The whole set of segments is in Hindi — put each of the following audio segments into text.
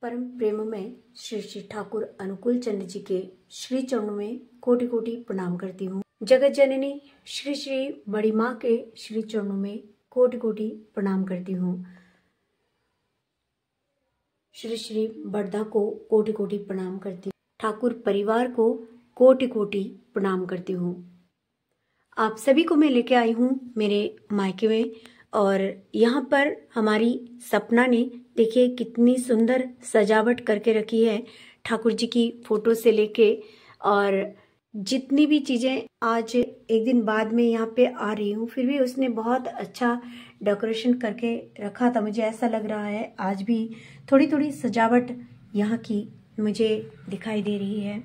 परम प्रेम में श्री श्री ठाकुर अनुकूल चंद्र जी के श्री चरणों में कोटि कोटि प्रणाम करती हूँ। जगत जननी श्री श्री बड़ी माँ के श्री चरणों में कोटि कोटि प्रणाम करती हूँ। श्री श्री बड़दा को कोटि कोटि प्रणाम करती हूँ। ठाकुर परिवार को कोटि कोटि प्रणाम करती हूँ। आप सभी को मैं लेके आई हूँ मेरे मायके में, और यहाँ पर हमारी सपना ने देखिए कितनी सुंदर सजावट करके रखी है ठाकुर जी की फोटो से लेके, और जितनी भी चीजें आज एक दिन बाद में यहाँ पे आ रही हूँ, फिर भी उसने बहुत अच्छा डेकोरेशन करके रखा था। मुझे ऐसा लग रहा है आज भी थोड़ी थोड़ी सजावट यहाँ की मुझे दिखाई दे रही है।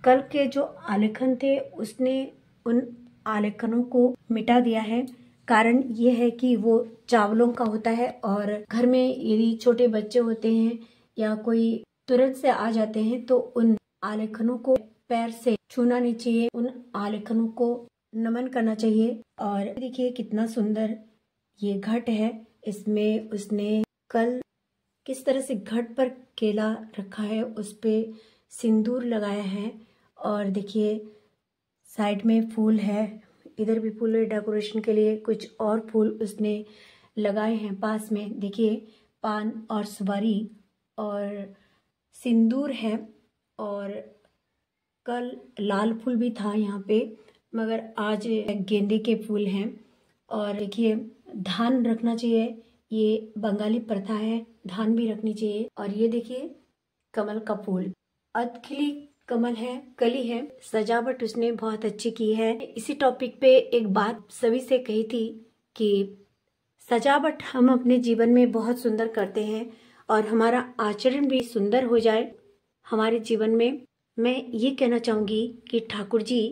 कल के जो आलेखन थे उसने उन आलेखनों को मिटा दिया है। कारण ये है कि वो चावलों का होता है, और घर में यदि छोटे बच्चे होते हैं या कोई तुरंत से आ जाते हैं तो उन आलेखनों को पैर से छूना नहीं चाहिए, उन आलेखनों को नमन करना चाहिए। और देखिए कितना सुंदर ये घट है। इसमें उसने कल किस तरह से घट पर केला रखा है, उस पे सिंदूर लगाया है, और देखिए साइड में फूल है, इधर भी फूल है डेकोरेशन के लिए, कुछ और फूल उसने लगाए हैं। पास में देखिए पान और सुपारी और सिंदूर है, और कल लाल फूल भी था यहाँ पे, मगर आज गेंदे के फूल हैं। और देखिए धान रखना चाहिए, ये बंगाली प्रथा है, धान भी रखनी चाहिए। और ये देखिए कमल का फूल, अधखिली कमल है, कली है, सजावट उसने बहुत अच्छी की है। इसी टॉपिक पे एक बात सभी से कही थी कि सजावट हम अपने जीवन में बहुत सुंदर करते हैं और हमारा आचरण भी सुंदर हो जाए हमारे जीवन में। मैं ये कहना चाहूंगी कि ठाकुर जी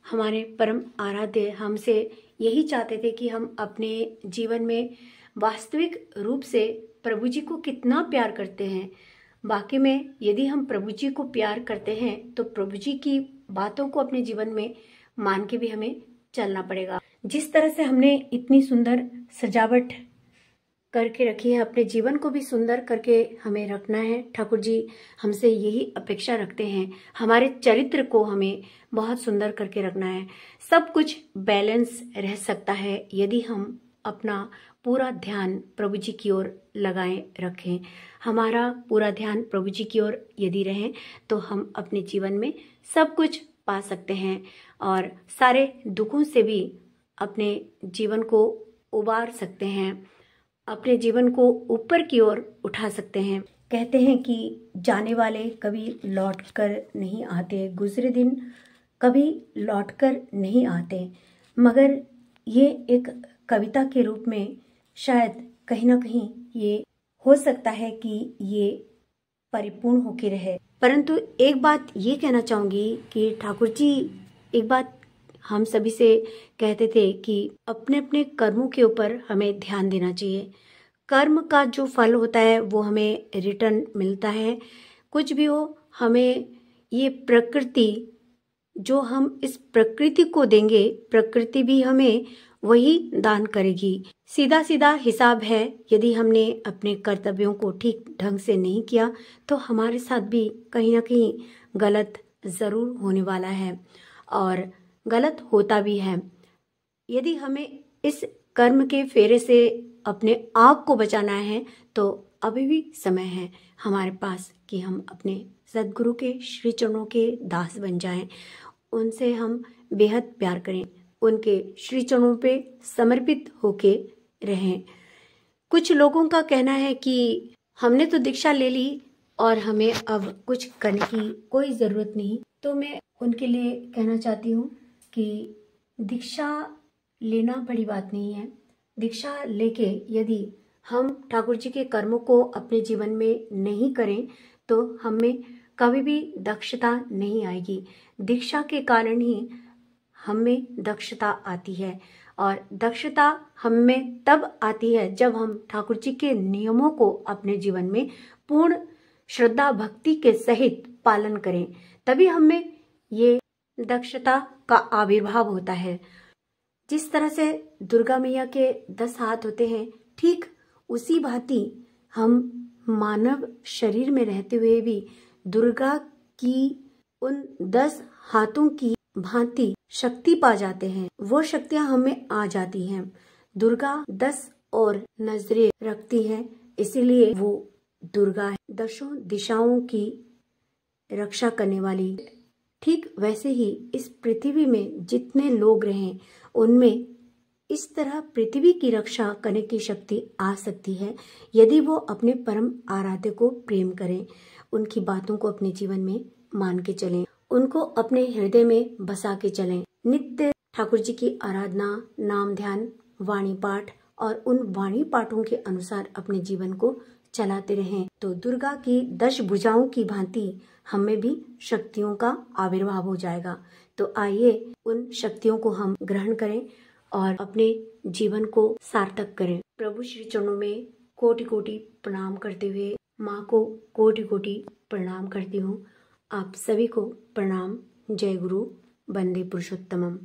हमारे परम आराध्य हमसे यही चाहते थे कि हम अपने जीवन में वास्तविक रूप से प्रभु जी को कितना प्यार करते हैं। बाकी में यदि हम प्रभु जी को प्यार करते हैं तो प्रभु जी की बातों को अपने जीवन में मान के भी हमें चलना पड़ेगा। जिस तरह से हमने इतनी सुंदर सजावट करके रखी है, अपने जीवन को भी सुंदर करके हमें रखना है। ठाकुर जी हमसे यही अपेक्षा रखते हैं, हमारे चरित्र को हमें बहुत सुंदर करके रखना है। सब कुछ बैलेंस रह सकता है यदि हम अपना पूरा ध्यान प्रभु जी की ओर लगाए रखें। हमारा पूरा ध्यान प्रभु जी की ओर यदि रहे तो हम अपने जीवन में सब कुछ पा सकते हैं और सारे दुखों से भी अपने जीवन को उबार सकते हैं, अपने जीवन को ऊपर की ओर उठा सकते हैं। कहते हैं कि जाने वाले कभी लौट कर नहीं आते, गुजरे दिन कभी लौट कर नहीं आते, मगर ये एक कविता के रूप में शायद कहीं ना कहीं ये हो सकता है कि ये परिपूर्ण होके रहे। परंतु एक बात ये कहना चाहूंगी कि ठाकुर जी एक बात हम सभी से कहते थे कि अपने अपने कर्मों के ऊपर हमें ध्यान देना चाहिए। कर्म का जो फल होता है वो हमें रिटर्न मिलता है। कुछ भी हो, हमें ये प्रकृति, जो हम इस प्रकृति को देंगे, प्रकृति भी हमें वही दान करेगी। सीधा सीधा हिसाब है, यदि हमने अपने कर्तव्यों को ठीक ढंग से नहीं किया तो हमारे साथ भी कहीं ना कहीं गलत जरूर होने वाला है, और गलत होता भी है। यदि हमें इस कर्म के फेरे से अपने आप को बचाना है तो अभी भी समय है हमारे पास कि हम अपने सदगुरु के श्री चरणों के दास बन जाएं, उनसे हम बेहद प्यार करें, उनके श्री चरणों पे समर्पित होके रहें। कुछ लोगों का कहना है कि हमने तो दीक्षा ले ली और हमें अब कुछ करने की कोई ज़रूरत नहीं। तो मैं उनके लिए कहना चाहती हूँ कि दीक्षा लेना बड़ी बात नहीं है। दीक्षा लेके यदि हम ठाकुर जी के कर्मों को अपने जीवन में नहीं करें तो हमें कभी भी दक्षता नहीं आएगी। दीक्षा के कारण ही हमें दक्षता आती है, और दक्षता हमें तब आती है जब हम ठाकुर जी के नियमों को अपने जीवन में पूर्ण श्रद्धा भक्ति के सहित पालन करें, तभी हमें ये दक्षता का आविर्भाव होता है। जिस तरह से दुर्गा मैया के 10 हाथ होते हैं, ठीक उसी भांति हम मानव शरीर में रहते हुए भी दुर्गा की उन 10 हाथों की भांति शक्ति पा जाते हैं, वो शक्तियां हमें आ जाती हैं। दुर्गा 10 और नजरें रखती हैं, इसीलिए वो दुर्गा है, 10 दिशाओं की रक्षा करने वाली। ठीक वैसे ही इस पृथ्वी में जितने लोग रहें, उनमें इस तरह पृथ्वी की रक्षा करने की शक्ति आ सकती है यदि वो अपने परम आराध्य को प्रेम करें, उनकी बातों को अपने जीवन में मान के चलें, उनको अपने हृदय में बसा के चलें। नित्य ठाकुर जी की आराधना, नाम ध्यान, वाणी पाठ और उन वाणी पाठों के अनुसार अपने जीवन को चलाते रहें तो दुर्गा की 10 भुजाओं की भांति हमें भी शक्तियों का आविर्भाव हो जाएगा। तो आइए उन शक्तियों को हम ग्रहण करें और अपने जीवन को सार्थक करें। प्रभु श्री चरणों में कोटि कोटि प्रणाम करते हुए माँ को कोटि कोटि प्रणाम करती हूँ। आप सभी को प्रणाम। जय गुरु। वंदे पुरुषोत्तमम।